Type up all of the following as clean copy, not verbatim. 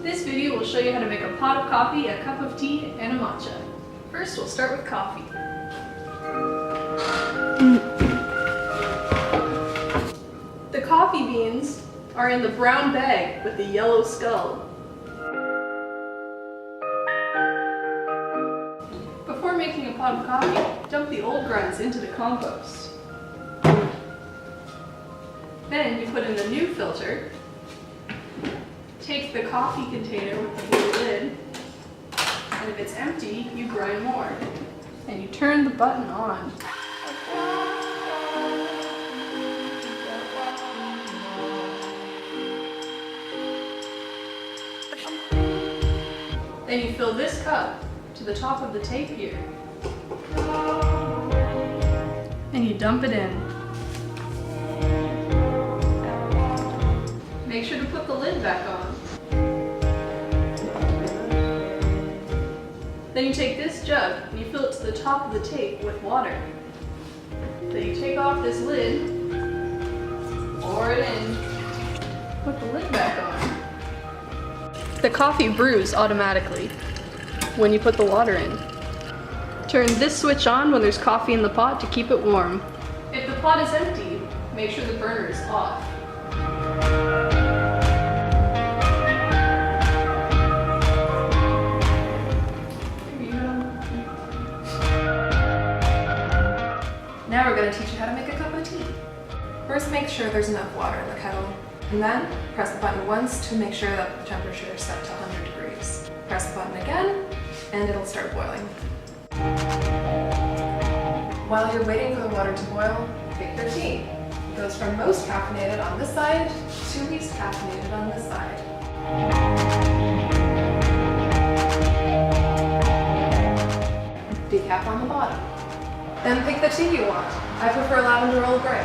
This video will show you how to make a pot of coffee, a cup of tea, and a matcha. First, we'll start with coffee. The coffee beans are in the brown bag with the yellow skull. Before making a pot of coffee, dump the old grinds into the compost. Then you put in the new filter. Take the coffee container with the blue lid, and if it's empty, you grind more. And you turn the button on. Then you fill this cup to the top of the tape here. And you dump it in. Make sure to put the lid back on. Then you take this jug and you fill it to the top of the tape with water. Then you take off this lid, pour it in, put the lid back on. The coffee brews automatically when you put the water in. Turn this switch on when there's coffee in the pot to keep it warm. If the pot is empty, make sure the burner is off. Now we're going to teach you how to make a cup of tea. First, make sure there's enough water in the kettle, and then press the button once to make sure that the temperature is set to 100 degrees. Press the button again, and it'll start boiling. While you're waiting for the water to boil, pick your tea. It goes from most caffeinated on this side to least caffeinated on this side. Decaf on the bottom. Then pick the tea you want. I prefer lavender Earl Grey.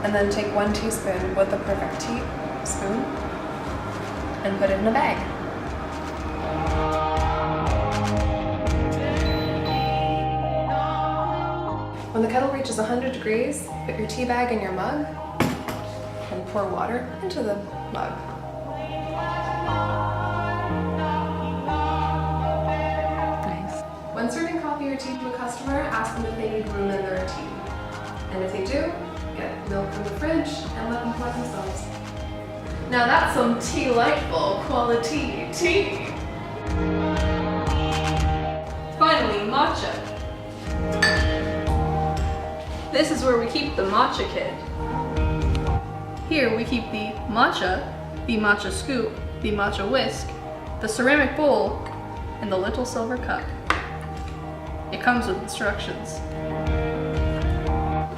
And then take 1 teaspoon with the perfect teaspoon and put it in a bag. When the kettle reaches 100 degrees, put your tea bag in your mug and pour water into the mug. When serving coffee or tea to a customer, ask them if they need room in their tea. And if they do, get milk from the fridge and let them pour themselves. Now that's some tea-lightful quality tea! Finally, matcha. This is where we keep the matcha kit. Here we keep the matcha scoop, the matcha whisk, the ceramic bowl, and the little silver cup. It comes with instructions.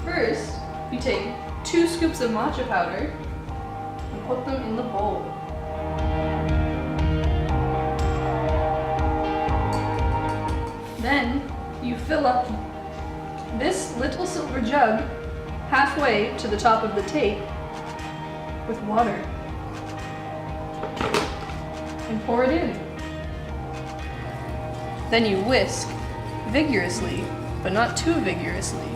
First, you take 2 scoops of matcha powder and put them in the bowl. Then, you fill up this little silver jug halfway to the top of the tape with water and pour it in. Then you whisk vigorously, but not too vigorously,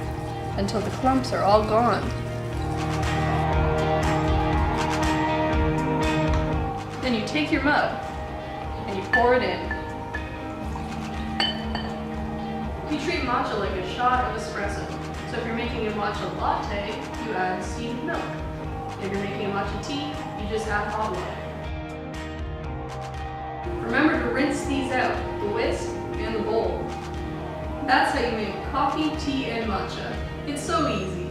until the clumps are all gone. Then you take your mug and you pour it in. You treat matcha like a shot of espresso. So if you're making a matcha latte, you add steamed milk. If you're making a matcha tea, you just add hot water. Remember to rinse these out, the whisk and the bowl. That's how you make coffee, tea, and matcha. It's so easy.